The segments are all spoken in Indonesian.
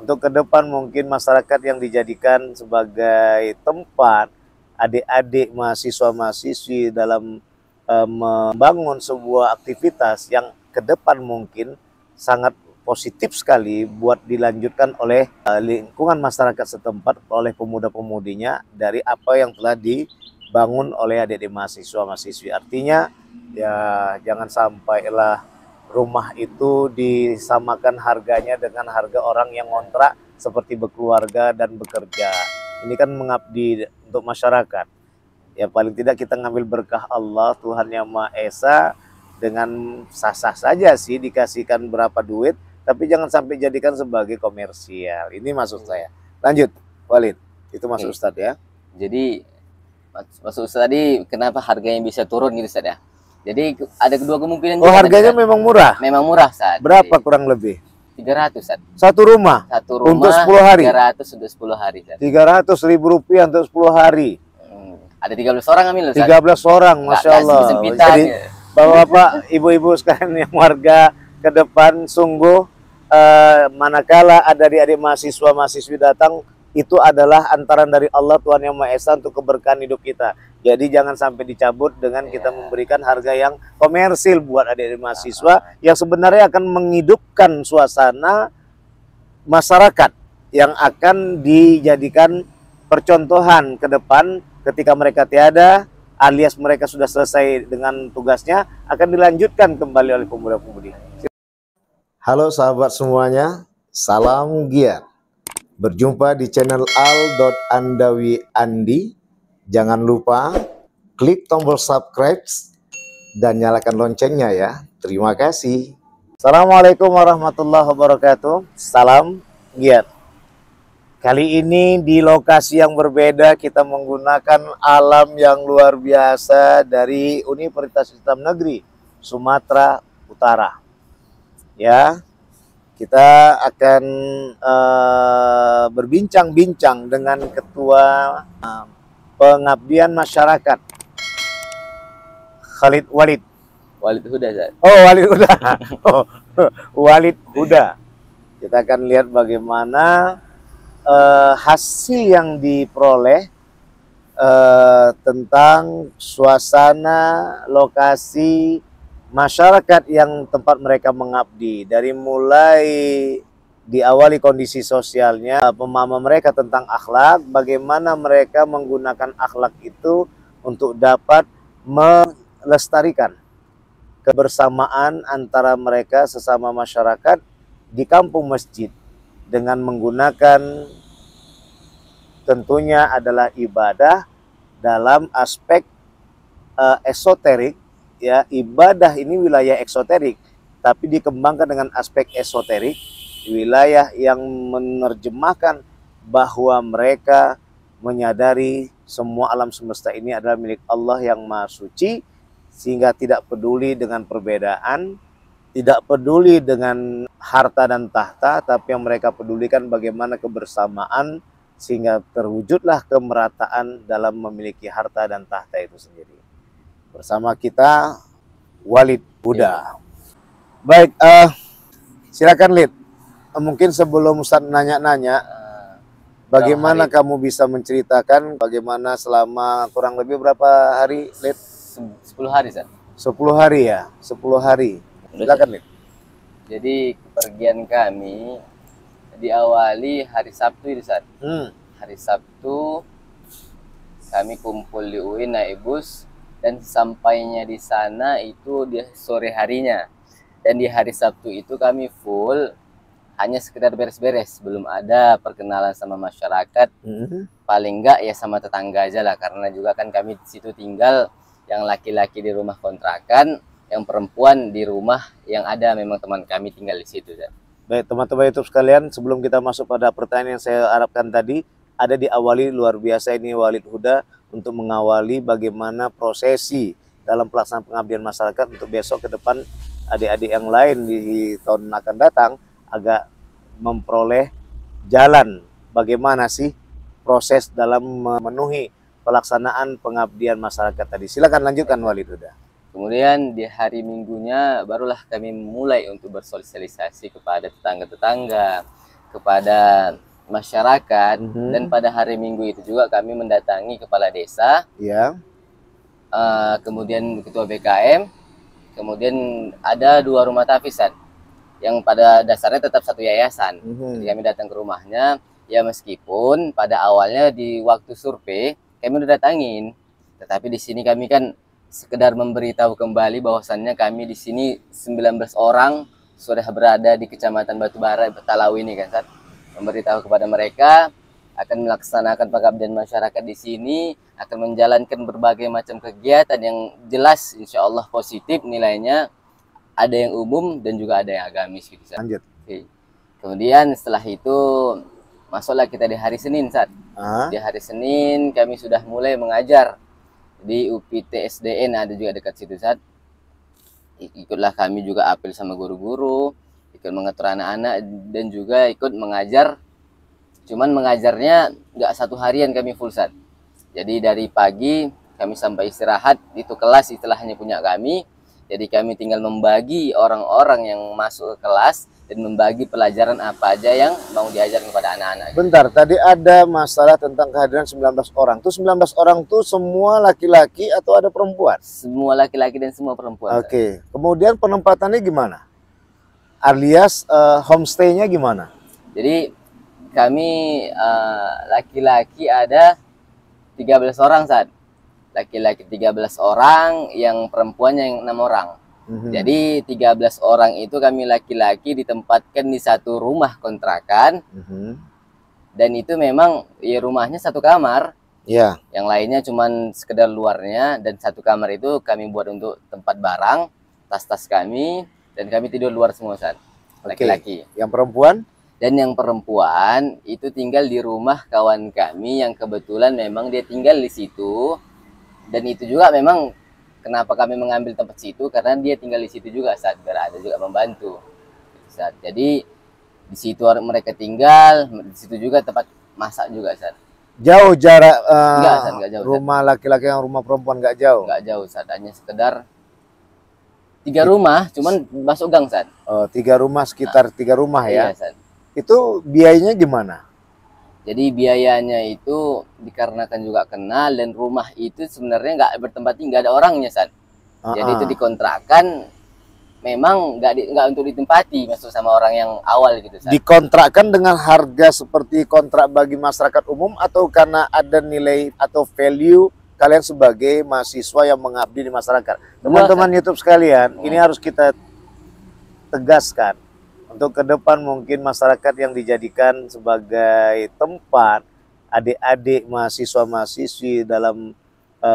Untuk ke depan mungkin masyarakat yang dijadikan sebagai tempat adik-adik mahasiswa-mahasiswi dalam membangun sebuah aktivitas yang ke depan mungkin sangat positif sekali buat dilanjutkan oleh lingkungan masyarakat setempat, oleh pemuda-pemudinya dari apa yang telah dibangun oleh adik-adik mahasiswa-mahasiswi. Artinya ya jangan sampailah rumah itu disamakan harganya dengan harga orang yang ngontrak seperti berkeluarga dan bekerja. Ini kan mengabdi untuk masyarakat. Ya paling tidak kita ngambil berkah Allah, Tuhan Yang Maha Esa, dengan sah-sah saja sih dikasihkan berapa duit, tapi jangan sampai jadikan sebagai komersial. Ini maksud saya. Lanjut, Walid. Itu maksud Ustadz ya. Jadi maksud Ustadz tadi kenapa harganya bisa turun gitu Ustadz ya. Jadi ada kedua kemungkinan. Oh, harganya memang murah? Memang murah Ustadz. Berapa kurang lebih? 300 Ustadz. Satu rumah? Satu rumah untuk 10 hari? 300 untuk 10 hari Ustadz. 300.000 rupiah untuk 10 hari. Ada 13 orang ambil Ustadz. 13 orang, Masya Allah. Jadi bapak-bapak, ibu-ibu sekalian yang warga ke depan sungguh manakala ada adik-adik mahasiswa-mahasiswi datang, itu adalah antaran dari Allah Tuhan Yang Maha Esa untuk keberkahan hidup kita. Jadi jangan sampai dicabut dengan kita memberikan harga yang komersil buat adik-adik mahasiswa yang sebenarnya akan menghidupkan suasana masyarakat yang akan dijadikan percontohan ke depan ketika mereka tiada alias mereka sudah selesai dengan tugasnya, akan dilanjutkan kembali oleh pemuda-pemudi. Halo sahabat semuanya, salam giat. Berjumpa di channel Al.Andawi Andi. Jangan lupa klik tombol subscribe dan nyalakan loncengnya ya. Terima kasih. Assalamualaikum warahmatullahi wabarakatuh. Salam giat. Kali ini di lokasi yang berbeda kita menggunakan alam yang luar biasa dari Universitas Islam Negeri Sumatera Utara. Ya, kita akan berbincang-bincang dengan Ketua Pengabdian Masyarakat Khalid Walid. Walid Huda Ustaz. Oh, Walid Huda. Oh, Walid Huda. Kita akan lihat bagaimana hasil yang diperoleh tentang suasana lokasi masyarakat yang tempat mereka mengabdi, dari mulai diawali kondisi sosialnya, pemahaman mereka tentang akhlak, bagaimana mereka menggunakan akhlak itu untuk dapat melestarikan kebersamaan antara mereka sesama masyarakat di kampung masjid dengan menggunakan tentunya adalah ibadah dalam aspek esoterik. Ya, ibadah ini wilayah eksoterik, tapi dikembangkan dengan aspek esoterik, wilayah yang menerjemahkan bahwa mereka menyadari semua alam semesta ini adalah milik Allah yang Maha Suci, sehingga tidak peduli dengan perbedaan, tidak peduli dengan harta dan tahta, tapi yang mereka pedulikan bagaimana kebersamaan, sehingga terwujudlah kemerataan dalam memiliki harta dan tahta itu sendiri. Bersama kita Walid Huda. Baik, silakan Lid. Mungkin sebelum Ustadz nanya-nanya, bagaimana kamu bisa menceritakan bagaimana selama kurang lebih berapa hari, Lid? 10 hari Ustaz. 10 hari ya, 10 hari. Silakan Lid. Jadi kepergian kami diawali hari Sabtu ini Ustaz. Hari Sabtu kami kumpul di UI naik bus, dan sampainya di sana itu di sore harinya. Dan di hari Sabtu itu kami full hanya sekedar beres-beres, belum ada perkenalan sama masyarakat. Paling enggak ya sama tetangga aja lah, karena juga kan kami di situ tinggal, yang laki-laki di rumah kontrakan, yang perempuan di rumah yang ada memang teman kami tinggal di situ. Baik teman-teman YouTube sekalian, sebelum kita masuk pada pertanyaan yang saya harapkan tadi, ada diawali luar biasa ini Walid Huda untuk mengawali bagaimana prosesi dalam pelaksanaan pengabdian masyarakat untuk besok ke depan adik-adik yang lain di tahun akan datang agak memperoleh jalan bagaimana sih proses dalam memenuhi pelaksanaan pengabdian masyarakat tadi. Silakan lanjutkan Walid Huda. Kemudian di hari Minggunya barulah kami mulai untuk bersosialisasi kepada tetangga-tetangga, kepada masyarakat, dan pada hari Minggu itu juga kami mendatangi kepala desa, kemudian ketua BKM, kemudian ada 2 rumah tahfiz yang pada dasarnya tetap satu yayasan. Jadi kami datang ke rumahnya, ya meskipun pada awalnya di waktu survei kami udah datangin, tetapi di sini kami kan sekedar memberitahu kembali bahwasannya kami di sini 19 orang sudah berada di Kecamatan Batubara, Talawi ini kan, Sat. Memberitahu kepada mereka akan melaksanakan pengabdian masyarakat di sini, akan menjalankan berbagai macam kegiatan yang jelas insya Allah positif nilainya, ada yang umum dan juga ada yang agamis gitu, Sat. Lanjut. Oke. Kemudian setelah itu masuklah kita di hari Senin, Sat. Di hari Senin kami sudah mulai mengajar di UPT SDN, ada juga dekat situ, Sat. Ikutlah kami juga apel sama guru-guru, ikut mengatur anak-anak dan juga ikut mengajar. Cuman mengajarnya nggak 1 harian kami full, Sat. Jadi dari pagi kami sampai istirahat, itu kelas istilahnya punya kami. Jadi kami tinggal membagi orang-orang yang masuk ke kelas dan membagi pelajaran apa aja yang mau diajarkan kepada anak-anak. Bentar, tadi ada masalah tentang kehadiran 19 orang. Tuh 19 orang tuh semua laki-laki atau ada perempuan? Semua laki-laki dan semua perempuan. Oke. Kemudian penempatannya gimana? Alias homestay-nya gimana? Jadi kami laki-laki ada 13 orang, Sat. Laki-laki 13 orang, yang perempuannya yang 6 orang. Jadi 13 orang itu kami laki-laki ditempatkan di satu rumah kontrakan. Dan itu memang ya rumahnya 1 kamar. Yang lainnya cuman sekedar luarnya, dan 1 kamar itu kami buat untuk tempat barang, tas-tas kami, dan kami tidur luar semua, Sat. Laki-laki. Yang perempuan? Dan yang perempuan itu tinggal di rumah kawan kami yang kebetulan memang dia tinggal di situ. Dan itu juga memang kenapa kami mengambil tempat situ, karena dia tinggal di situ juga, Saat biar ada juga membantu. Saat jadi di situ mereka tinggal, di situ juga tempat masak juga, Saat. Jauh jarak enggak, Saat, enggak jauh, rumah laki-laki yang rumah perempuan enggak jauh? Enggak jauh, Saat. Hanya sekedar 3 rumah, cuman masuk gang, Saat. Oh, 3 rumah, sekitar 3 rumah ya? Iya, Saat. Itu biayanya gimana? Jadi biayanya itu dikarenakan juga kenal, dan rumah itu sebenarnya nggak bertempat tinggal, nggak ada orangnya, Sat. Jadi itu dikontrakkan, memang nggak untuk ditempati, masuk sama orang yang awal gitu, Sat. Dikontrakkan dengan harga seperti kontrak bagi masyarakat umum, atau karena ada nilai atau value kalian sebagai mahasiswa yang mengabdi di masyarakat? Teman-teman YouTube sekalian, ini harus kita tegaskan. Untuk ke depan mungkin masyarakat yang dijadikan sebagai tempat adik-adik mahasiswa-mahasiswi dalam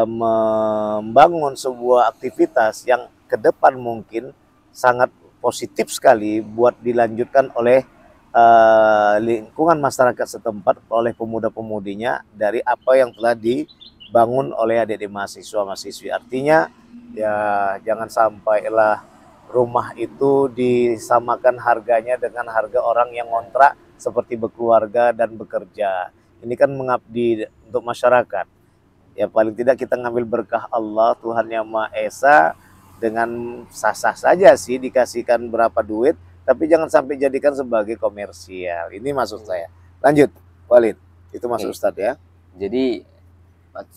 membangun sebuah aktivitas yang ke depan mungkin sangat positif sekali buat dilanjutkan oleh lingkungan masyarakat setempat, oleh pemuda-pemudinya, dari apa yang telah dibangun oleh adik-adik mahasiswa-mahasiswi. Artinya ya jangan sampailah rumah itu disamakan harganya dengan harga orang yang ngontrak seperti berkeluarga dan bekerja. Ini kan mengabdi untuk masyarakat. Ya paling tidak kita ngambil berkah Allah, Tuhan Yang Maha Esa, dengan sah-sah saja sih dikasihkan berapa duit, tapi jangan sampai jadikan sebagai komersial. Ini maksud saya. Lanjut, Walid. Itu maksud Ustadz ya. Jadi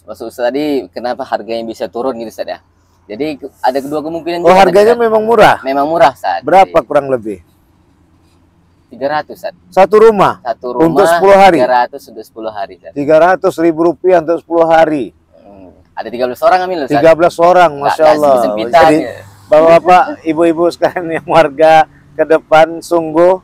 maksud Ustadz tadi kenapa harganya bisa turun gitu, Ustadz ya? Jadi ada 2 kemungkinan. Oh, harganya memang murah? Memang murah, Saat. Berapa kurang lebih? 300, Saat. Satu rumah? Satu rumah untuk 10 hari? 300 untuk 10 hari, Saat. 300.000 rupiah untuk 10 hari? Ada 13 orang ambil, Saat. 13 orang, Masya Allah. Jadi Bapak-bapak, ibu-ibu sekalian yang warga ke depan, sungguh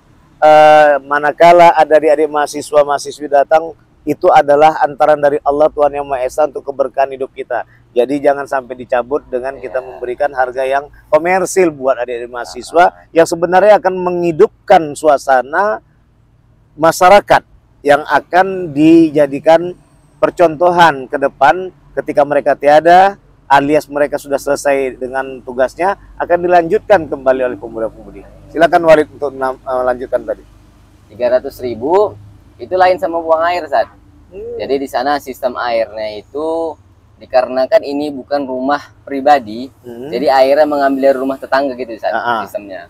manakala ada adik-adik mahasiswa-mahasiswi datang, itu adalah antaran dari Allah, Tuhan Yang Maha Esa, untuk keberkahan hidup kita. Jadi jangan sampai dicabut dengan kita memberikan harga yang komersil buat adik-adik mahasiswa yang sebenarnya akan menghidupkan suasana masyarakat yang akan dijadikan percontohan ke depan ketika mereka tiada, alias mereka sudah selesai dengan tugasnya, akan dilanjutkan kembali oleh pemuda-pemudi. Silakan Walid untuk melanjutkan tadi. 300.000 itu lain sama buang air, Saat. Jadi di sana sistem airnya itu dikarenakan ini bukan rumah pribadi, jadi airnya mengambil dari rumah tetangga gitu, Saat, sistemnya.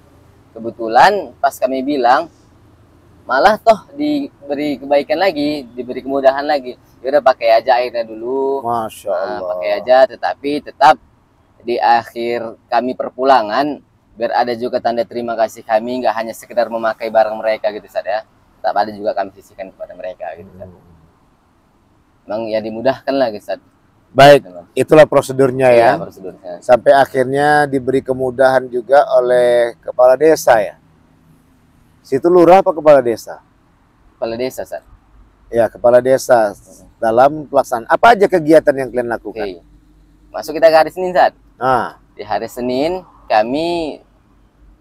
Kebetulan pas kami bilang malah toh diberi kebaikan lagi, diberi kemudahan lagi. Ya udah pakai aja airnya dulu. Masya Allah. Pakai aja, tetapi tetap di akhir kami perpulangan biar ada juga tanda terima kasih kami, nggak hanya sekedar memakai barang mereka gitu Ustaz ya. Tetap ada juga kami sisihkan kepada mereka gitu Ustaz. Memang ya dimudahkan lah Ustaz. Baik, itulah prosedurnya ya. Prosedurnya. Sampai akhirnya diberi kemudahan juga oleh kepala desa ya. Situ lurah apa kepala desa? Kepala desa, Ustaz. Ya, kepala desa. Dalam pelaksanaan apa aja kegiatan yang kalian lakukan? Oke. Masuk kita ke hari Senin, Ustaz. Nah, di hari Senin kami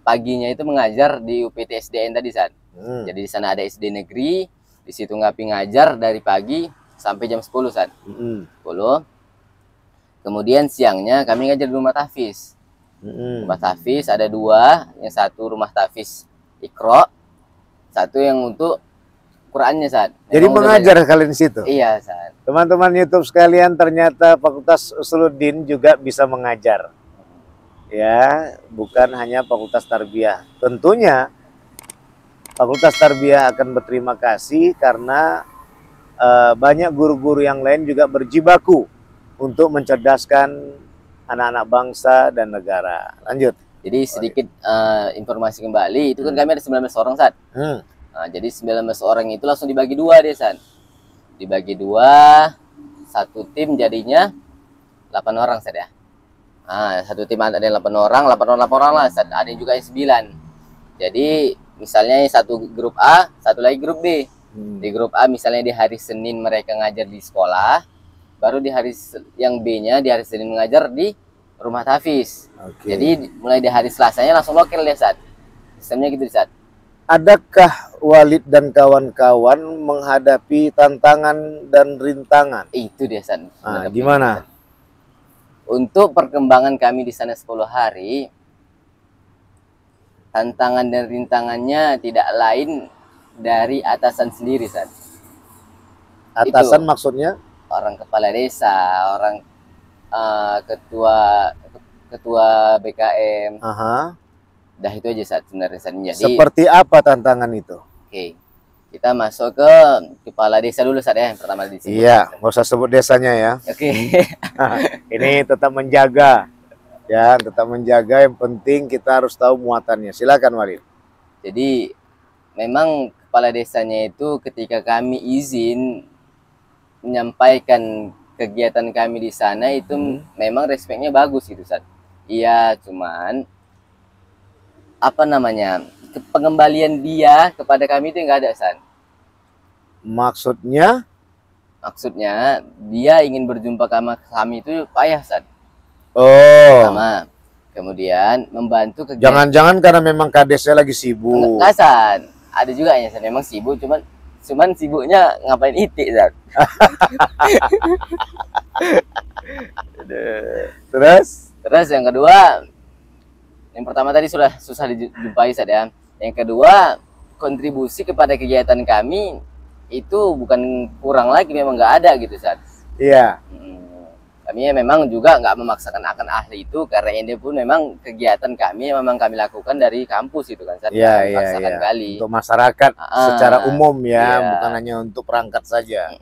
paginya itu mengajar di UPT SDN tadi, Ustaz. Jadi di sana ada SD negeri, di situ Ngapi ngajar dari pagi sampai jam 10, Ustaz. 10. Kemudian siangnya kami ngajar di rumah tahfiz. Rumah tahfiz ada 2, yang satu rumah tahfiz Iqra, satu yang untuk Qurannya, Ustaz. Jadi mengajar kalian di situ? Iya, Ustaz. Teman-teman YouTube sekalian, ternyata Fakultas Usuluddin juga bisa mengajar. Ya, bukan hanya Fakultas Tarbiyah. Tentunya Fakultas Tarbiyah akan berterima kasih karena banyak guru-guru yang lain juga berjibaku untuk mencerdaskan anak-anak bangsa dan negara. Lanjut. Jadi sedikit informasi kembali, itu kan kami ada 19 orang, Ustaz. Nah, jadi 19 orang itu langsung dibagi 2 deh, San. Dibagi 2, satu tim jadinya 8 orang, San ya. Nah, satu tim ada yang 8 orang lah, San. Ada juga yang 9. Jadi, misalnya satu grup A, satu lagi grup B. Di grup A misalnya di hari Senin mereka ngajar di sekolah, baru di hari yang B-nya di hari Senin mengajar di rumah tahfiz. Jadi, mulai di hari Selasanya langsung lokal ya, San. Sistemnya gitu, San. Adakah Walid dan kawan-kawan menghadapi tantangan dan rintangan? Itu dia, San. Nah, gimana? Untuk perkembangan kami di sana 10 hari, tantangan dan rintangannya tidak lain dari atasan sendiri, San. Atasan itu, maksudnya? Orang kepala desa, orang ketua BKM. Dah itu aja saat sebenarnya. Jadi, seperti apa tantangan itu? Oke, kita masuk ke kepala desa dulu saat ya, yang pertama di sini. Iya, nggak usah sebut desanya ya. Oke. Ini tetap menjaga, ya, tetap menjaga. Yang penting kita harus tahu muatannya. Silakan Walid. Jadi memang kepala desanya itu ketika kami izin menyampaikan kegiatan kami di sana itu memang respeknya bagus gitu, Sat. Iya, cuman apa namanya, pengembalian dia kepada kami itu nggak ada, San. Maksudnya dia ingin berjumpa sama kami itu payah, San. Sama kemudian membantu kegiatan. Jangan-jangan karena memang kadesnya lagi sibuk. Nggak, San. Ada juga ya, San, memang sibuk, cuman sibuknya ngapain itik, San. Terus yang kedua, yang pertama tadi sudah susah dijumpai, Sad ya. Yang kedua, kontribusi kepada kegiatan kami itu bukan kurang lagi, memang nggak ada gitu, Sad. Iya. Kami memang juga nggak memaksakan akan ahli itu, karena ini pun memang kegiatan kami memang kami lakukan dari kampus itu kan, Sad. Iya. Kali. Untuk masyarakat secara umum ya, bukan hanya untuk perangkat saja.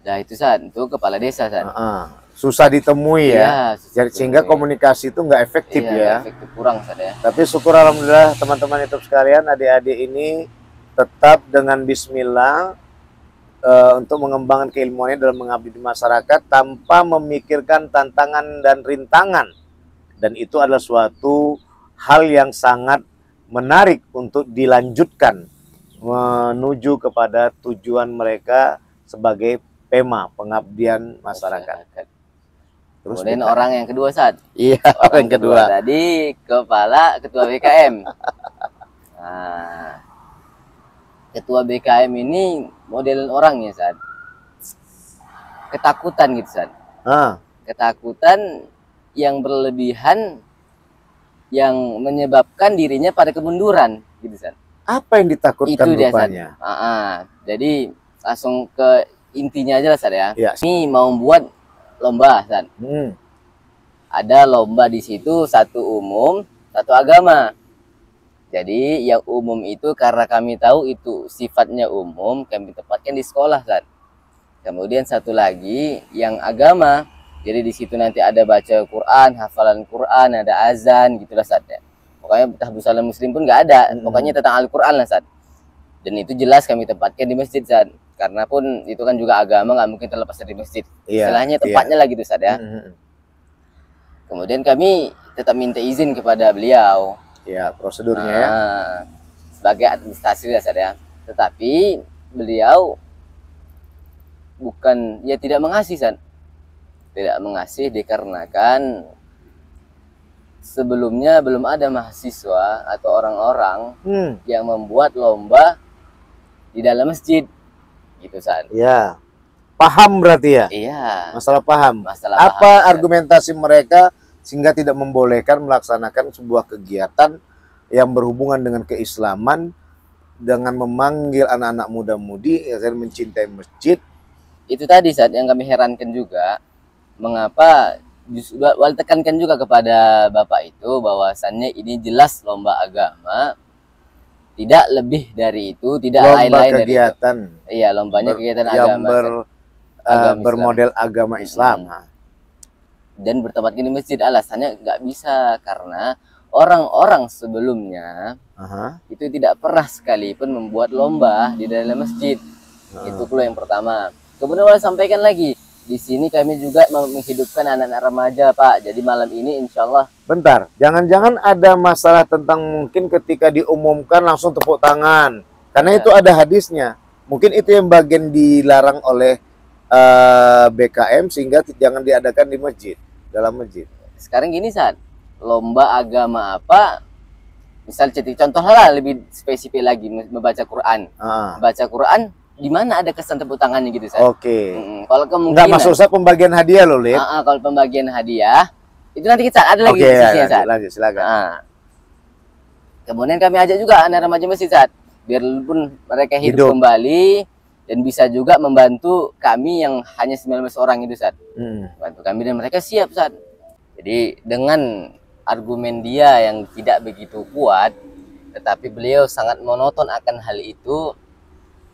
Nah itu, Sad, untuk kepala desa, Sad. Susah ditemui ya, sehingga komunikasi itu nggak efektif ya. Efektif, kurang, Sad ya. Tapi syukur alhamdulillah teman-teman YouTube sekalian, adik-adik ini tetap dengan Bismillah untuk mengembangkan keilmuannya dalam mengabdi di masyarakat tanpa memikirkan tantangan dan rintangan. Dan itu adalah suatu hal yang sangat menarik untuk dilanjutkan menuju kepada tujuan mereka sebagai PEMA, pengabdian masyarakat. Terus kemudian orang yang kedua, Sad. Iya, orang yang kedua. Tadi ketua BKM. Nah, ketua BKM ini modelan orangnya, Sad. Ketakutan gitu, Sad. Ketakutan yang berlebihan yang menyebabkan dirinya pada kemunduran gitu, Sad. Apa yang ditakutkan rupanya? Jadi langsung ke intinya aja lah, Sad ya. Ini mau buat lomba, San. Ada lomba di situ, satu umum, satu agama. Jadi yang umum itu karena kami tahu itu sifatnya umum, kami tempatkan di sekolah, Ustaz. Kemudian satu lagi yang agama. Jadi di situ nanti ada baca Quran, hafalan Quran, ada azan gitulah, Ustaz ya. Pokoknya tahfidz salam muslim pun nggak ada. Pokoknya tentang Al-Quran lah, Ustaz. Dan itu jelas kami tempatkan di masjid, Ustaz. Karena pun itu kan juga agama, nggak mungkin terlepas dari masjid. Istilahnya tempatnya lah gitu, Ustaz ya. Kemudian kami tetap minta izin kepada beliau. Ya, prosedurnya ya. Sebagai administrasi ya, Ustaz ya. Tetapi beliau bukan, ya tidak mengasih, Ustaz. Tidak mengasih dikarenakan sebelumnya belum ada mahasiswa atau orang-orang yang membuat lomba di dalam masjid. Gitu, Ustaz. Ya. Paham berarti ya? Iya. Masalah paham. Masalah apa paham, argumentasi mereka sehingga tidak membolehkan melaksanakan sebuah kegiatan yang berhubungan dengan keislaman dengan memanggil anak-anak muda-mudi agar mencintai masjid? Itu tadi, saat yang kami herankan juga, mengapa justru tekankan juga kepada Bapak itu bahwasannya ini jelas lomba agama, tidak lebih dari itu, tidak lain-lain dari kegiatan. Iya, lombanya kegiatan yang agama, bermodel agama Islam. Dan bertempatkan di masjid, alasannya nggak bisa karena orang-orang sebelumnya itu tidak pernah sekalipun membuat lomba di dalam masjid. Itu dulu yang pertama. Kemudian saya sampaikan lagi, di sini kami juga menghidupkan anak-anak remaja, Pak. Jadi malam ini insya Allah. Bentar, jangan-jangan ada masalah tentang mungkin ketika diumumkan langsung tepuk tangan. Karena itu ada hadisnya. Mungkin itu yang bagian dilarang oleh BKM sehingga jangan diadakan di masjid, dalam masjid. Sekarang gini, saat lomba agama apa? Misal contoh lah lebih spesifik lagi, membaca Quran. Baca Quran, di mana ada kesan tepuk tangannya gitu, Ustaz? Oke. Kalau kemungkinan nggak masuk Ustaz pembagian hadiah loh, Lid. Kalau pembagian hadiah itu nanti kita ada lagi lanjut silakan. Kemudian kami ajak juga anak remaja masjid, Ustaz, biarpun mereka hidup kembali dan bisa juga membantu kami yang hanya 19 orang itu, Ustaz. Bantu kami dan mereka siap, Ustaz. Jadi dengan argumen dia yang tidak begitu kuat, tetapi beliau sangat monoton akan hal itu.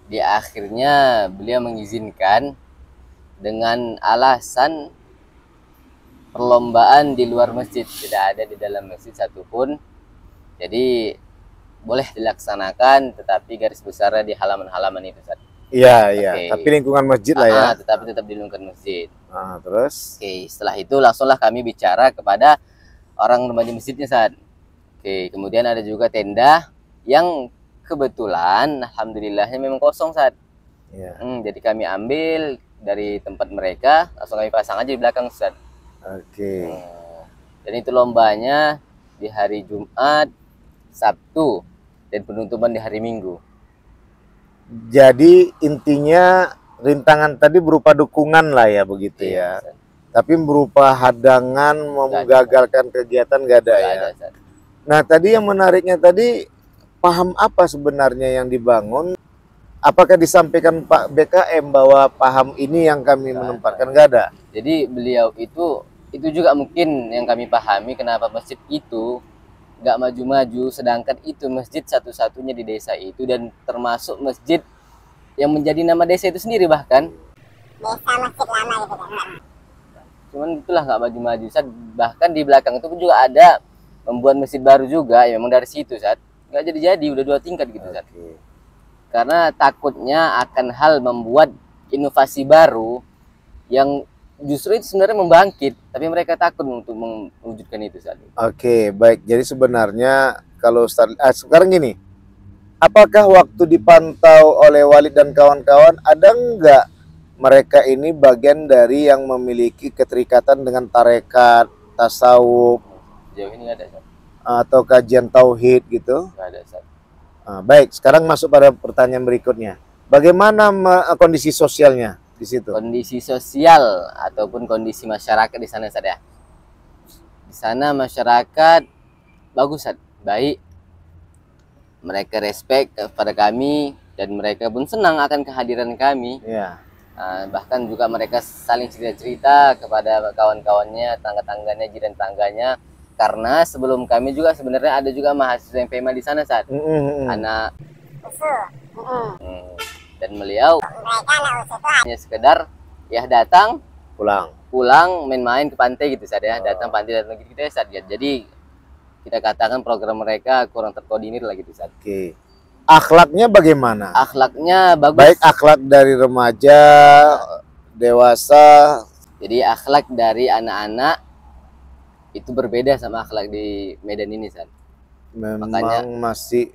Di akhirnya beliau mengizinkan dengan alasan perlombaan di luar masjid, tidak ada di dalam masjid satupun. Jadi boleh dilaksanakan, tetapi garis besarnya di halaman-halaman itu, Ustaz. Iya, iya. Tapi lingkungan masjid lah ya. Tetapi tetap di lingkungan masjid. Terus? Setelah itu langsunglah kami bicara kepada orang remaja masjidnya, Ustaz. Kemudian ada juga tenda yang kebetulan alhamdulillahnya memang kosong, Ustaz. Jadi kami ambil dari tempat mereka, langsung kami pasang aja di belakang, Ustaz. Dan itu lombanya di hari Jumat, Sabtu, dan penutupan di hari Minggu. Jadi intinya rintangan tadi berupa dukungan lah ya, begitu ya. Tapi berupa hadangan menggagalkan kegiatan nggak ada ya. Nah tadi yang menariknya tadi, paham apa sebenarnya yang dibangun? Apakah disampaikan Pak BKM bahwa paham ini yang kami menempatkan? Nggak ada. Jadi beliau itu juga mungkin yang kami pahami kenapa masjid itu nggak maju-maju, sedangkan itu masjid satu-satunya di desa itu dan termasuk masjid yang menjadi nama desa itu sendiri bahkan. Desa masjid lama gitu kan. Cuman itulah nggak maju-maju, Ustaz. Bahkan di belakang itu pun juga ada membuat masjid baru juga, ya memang dari situ, Ustaz. Nggak jadi-jadi, udah 2 tingkat gitu, Ustaz. Karena takutnya akan hal membuat inovasi baru yang justru itu sebenarnya membangkit, tapi mereka takut untuk mewujudkan itu, Ustaz. Baik. Jadi sebenarnya kalau Ustaz, sekarang gini, apakah waktu dipantau oleh Walid dan kawan-kawan, ada nggak mereka ini bagian dari yang memiliki keterikatan dengan tarekat, tasawuf, jauh ini nggak ada, Ustaz. Atau kajian tauhid gitu? Nggak ada, Ustaz. Baik, sekarang masuk pada pertanyaan berikutnya. Bagaimana kondisi sosialnya di situ? Kondisi sosial ataupun kondisi masyarakat di sana, Ustaz ya. Di sana masyarakat bagus, Ustaz. Baik. Mereka respect kepada kami dan mereka pun senang akan kehadiran kami. Bahkan juga mereka saling cerita-cerita kepada kawan-kawannya, tangga-tangganya, jiran tangganya Karena sebelum kami juga sebenarnya ada juga mahasiswa yang PMA di sana saat anak dan beliau hanya sekedar ya datang pulang main-main ke pantai gitu saat ya, datang pantai datang gitu ya saat ya. Jadi kita katakan program mereka kurang terkoordinir lagi gitu saat. Oke. Akhlaknya bagaimana? Akhlaknya bagus. Baik akhlak dari remaja, dewasa. Jadi akhlak dari anak-anak itu berbeda sama akhlak di Medan ini, San. Makanya masih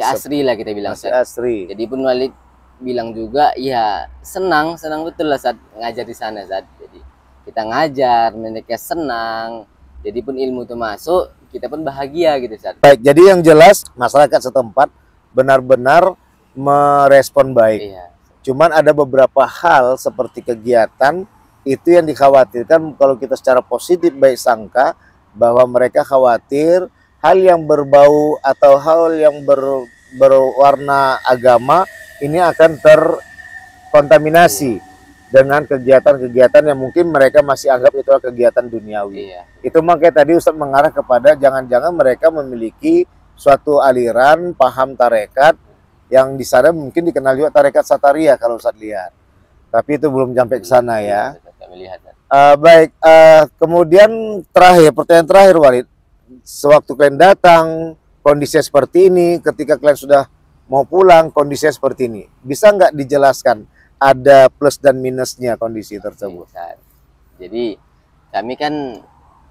asri lah kita bilang. Masih asri. Jadi pun Walid bilang juga, ya senang betul lah saat ngajar di sana, saat. Jadi kita ngajar, mereka senang. Jadi pun ilmu itu masuk, kita pun bahagia gitu, saat. Baik, jadi yang jelas masyarakat setempat benar-benar merespon baik. Iya. Cuman ada beberapa hal seperti kegiatan itu yang dikhawatirkan kalau kita secara positif baik sangka bahwa mereka khawatir hal yang berbau atau hal yang berwarna agama ini akan terkontaminasi dengan kegiatan-kegiatan yang mungkin mereka masih anggap itu adalah kegiatan duniawi. Iya. Itu makanya tadi Ustadz mengarah kepada jangan-jangan mereka memiliki suatu aliran paham tarekat yang di sana mungkin dikenal juga tarekat Sataria kalau Ustadz lihat. Tapi itu belum sampai ke sana ya. Baik, kemudian pertanyaan terakhir Walid. Sewaktu kalian datang, kondisi seperti ini, ketika kalian sudah mau pulang, kondisi seperti ini. Bisa nggak dijelaskan ada plus dan minusnya kondisi tersebut? Jadi kami kan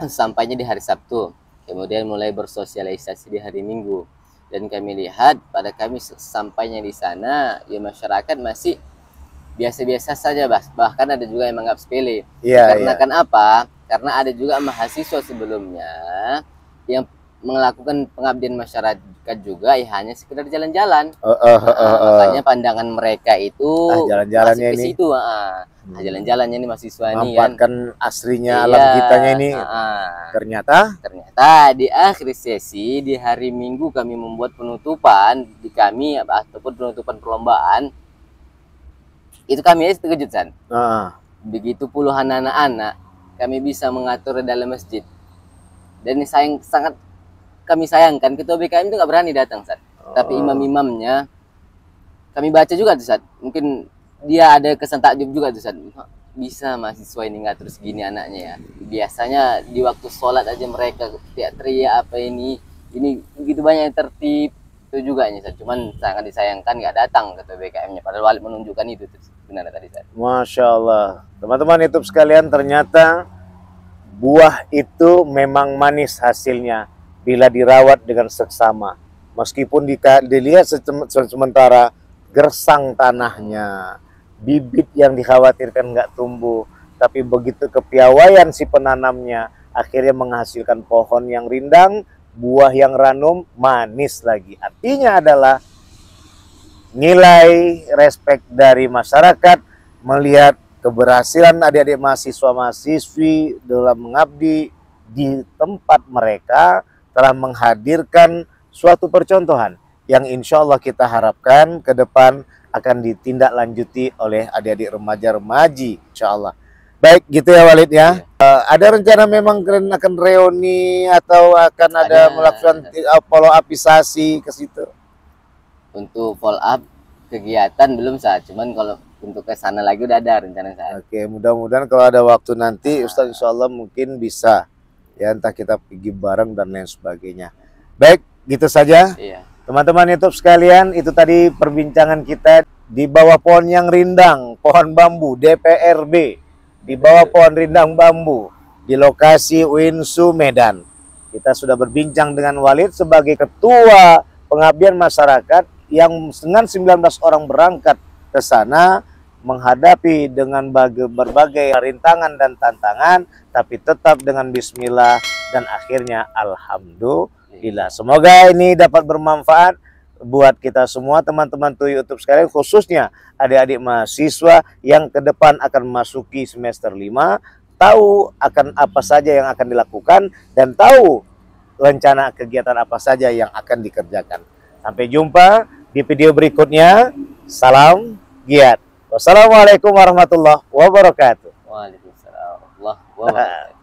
sampainya di hari Sabtu, kemudian mulai bersosialisasi di hari Minggu. Dan kami lihat pada kami sampainya di sana, ya masyarakat masih biasa-biasa saja, bahkan ada juga yang menganggap sepele. Karena kan apa? Karena ada juga mahasiswa sebelumnya yang melakukan pengabdian masyarakat juga, ya hanya sekedar jalan-jalan. Makanya pandangan mereka itu jalan-jalannya ini situ, jalan-jalannya ini mahasiswa ini kan aslinya alam kitanya ini. Ternyata di akhir sesi di hari Minggu kami membuat penutupan di kami ataupun penutupan perlombaan. Itu kami terkejut, San. Begitu puluhan anak-anak kami bisa mengatur dalam masjid. Dan ini sangat kami sayangkan, ketua BKM itu nggak berani datang, San. Tapi imam-imamnya kami baca juga tuh, San. Mungkin dia ada kesan takjub juga tuh, San. Bisa mahasiswa ini ngatur segini anaknya ya. Biasanya di waktu sholat aja mereka teriak apa ini begitu banyak yang tertib. Itu juga nih, cuman sangat disayangkan nggak datang ketua BKM-nya. Padahal Walid menunjukkan itu sebenarnya tadi, San. Masya Allah. Teman-teman YouTube sekalian, ternyata buah itu memang manis hasilnya bila dirawat dengan seksama. Meskipun dilihat sementara gersang tanahnya, bibit yang dikhawatirkan nggak tumbuh, tapi begitu kepiawaian si penanamnya akhirnya menghasilkan pohon yang rindang, buah yang ranum, manis lagi. Artinya adalah nilai respek dari masyarakat melihat keberhasilan adik-adik mahasiswa-mahasiswi dalam mengabdi di tempat mereka telah menghadirkan suatu percontohan yang insya Allah kita harapkan ke depan akan ditindaklanjuti oleh adik-adik remaja-remaji, insya Allah. Baik, gitu ya Walid ya. Ada rencana memang kalian akan reuni atau akan ada melakukan follow upisasi ke situ? Untuk follow up kegiatan belum, saat, cuman kalau untuk ke sana lagi udah ada rencana saat. Oke, mudah-mudahan kalau ada waktu nanti Ustaz insya Allah mungkin bisa ya, entah kita pergi bareng dan lain sebagainya. Baik, gitu saja. Iya. Teman-teman YouTube sekalian, itu tadi perbincangan kita di bawah pohon yang rindang, pohon bambu DPRB, di bawah pohon rindang bambu di lokasi UINSU Medan. Kita sudah berbincang dengan Walid sebagai ketua pengabdian masyarakat yang dengan 19 orang berangkat ke sana menghadapi dengan berbagai rintangan dan tantangan, tapi tetap dengan bismillah dan akhirnya alhamdulillah. Semoga ini dapat bermanfaat buat kita semua teman-teman YouTube sekalian, khususnya adik-adik mahasiswa yang ke depan akan memasuki semester 5, tahu akan apa saja yang akan dilakukan dan tahu rencana kegiatan apa saja yang akan dikerjakan. Sampai jumpa di video berikutnya. Salam giat. Wassalamualaikum warahmatullahi wabarakatuh. Waalaikumsalam warahmatullahi wabarakatuh.